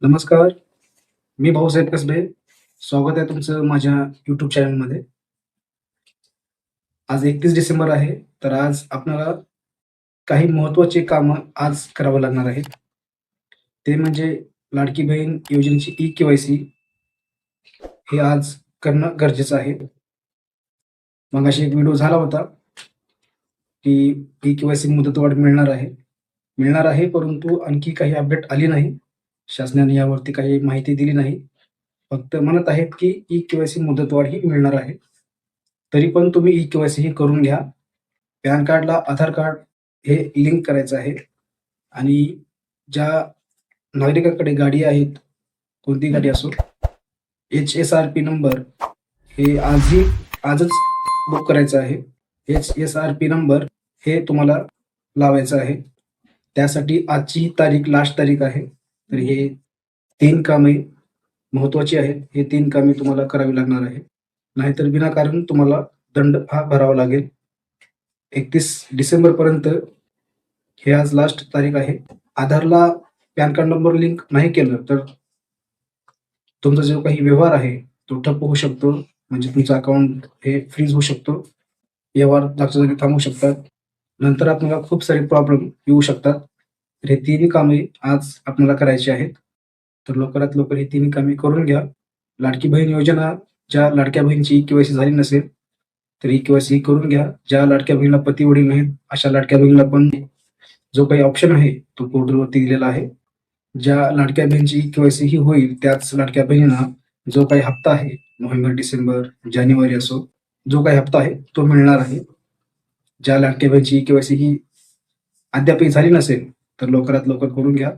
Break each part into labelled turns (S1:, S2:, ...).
S1: नमस्कार, मी भाऊसाहेब कसबे. स्वागत आहे तुमचं माझ्या YouTube चॅनलमध्ये. आज 31 डिसेंबर आहे, तर आज आपल्याला काही महत्त्वाची कामं आज करावं लागणार आहेत. ते म्हणजे लाडकी बहीण योजनेची ई-के-वाय-सी हे आज करणं गरजेचं आहे. मगाशी एक व्हिडिओ झाला होता, की ई-के-वाय-सी मुदतवाढ मिळणार आहे, परंतु आणखी काही अपडेट आली नाही. शासनाने यावरती काही माहिती दिली नाही. फक्त म्हणत आहेत, की ई-के-वाय-सी मुदतवाढ ही मिळणार आहे. तरी पण तुम्ही ई-के-वाय-सी ही करून घ्या. पॅन कार्डला आधार कार्ड हे लिंक करायचं आहे आणि ज्या नागरिकांकडे गाडी आहेत, कोणती गाडी असो, एच-एस-आर-पी नंबर हे आजच बुक करायचं आहे. एच-एस-आर-पी नंबर हे तुम्हाला लावायचं आहे. त्यासाठी आजची तारीख लास्ट तारीख आहे. तर हे 3 कामे महत्त्वाची आहेत. हे 3 कामे तुम्हाला करावी लागणार आहे. नाहीतर विनाकारण तुम्हाला दंड हा भरावा लागेल. 31 डिसेंबरपर्यंत हे आज लास्ट तारीख आहे. आधारला पॅन कार्ड नंबर लिंक नाही केलं तर तुमचा जो काही व्यवहार आहे तो ठप्प होऊ शकतो. म्हणजे तुमचं अकाउंट हे फ्रीज होऊ शकतो. व्यवहार जागच्या जागी थांबू शकतात. नंतर आपल्याला खूप सारे प्रॉब्लेम येऊ शकतात. तर हे तिन्ही कामे आज आपल्याला करायची आहेत. तर लवकरात लवकर ही तिन्ही कामे करून घ्या. लाडकी बहीण योजना, ज्या लाडक्या बहिणीची ई-के-वाय-सी झाली नसेल तर ई-के-वाय-सी करून घ्या. ज्या लाडक्या बहिणीला पती-वडील नाहीत, अशा लाडक्या बहिणीला पण जो काही ऑप्शन आहे तो पोर्टलवरती दिलेला आहे. ज्या लाडक्या बहिणीची ई-के-वाय-सी ही होईल, त्याच लाडक्या बहिणींना जो काही हप्ता आहे, नोव्हेंबर, डिसेंबर, जानेवारी असो, जो काही हप्ता आहे तो मिळणार आहे. ज्या लाडक्या बहिणीची ई-के-वाय-सी ही अद्यापही झाली नसेल, तर लवकरात लवकर करून घ्या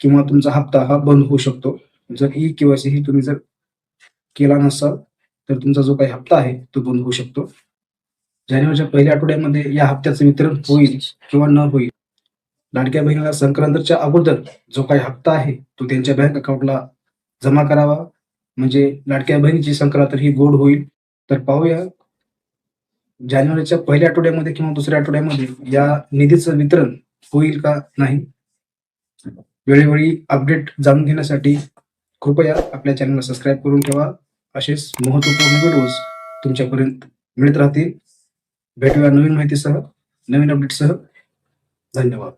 S1: किंवा तुमचा हप्ता हा बंद होऊ शकतो. जर ई-के-वाय-सी ही तुम्ही जर केला नसाल, तर तुमचा जो काही हप्ता आहे तो बंद होऊ शकतो. जानेवारीच्या पहिल्या आठवड्यामध्ये या हप्त्याचं वितरण होईल किंवा न होईल. लाडक्या बहिणीला संक्रांतीच्या अगोदर जो काही हप्ता आहे तो त्यांच्या बँक अकाउंटला जमा करावा. म्हणजे लाडक्या बहिणीची संक्रांत ही गोड होईल. तर पाहूया जानेवारीच्या पहिल्या आठवड्यामध्ये किंवा दुसऱ्या आठवड्यामध्ये या निधीचं वितरण होईल का नाही. वेळोवेळी अपडेट जाणून घेण्यासाठी कृपया आपल्या चॅनलला सबस्क्राईब करून ठेवा. असेच महत्त्वपूर्ण व्हिडिओज तुमच्यापर्यंत मिळत राहतील. भेटूया नवीन माहितीसह, नवीन अपडेटसह. धन्यवाद.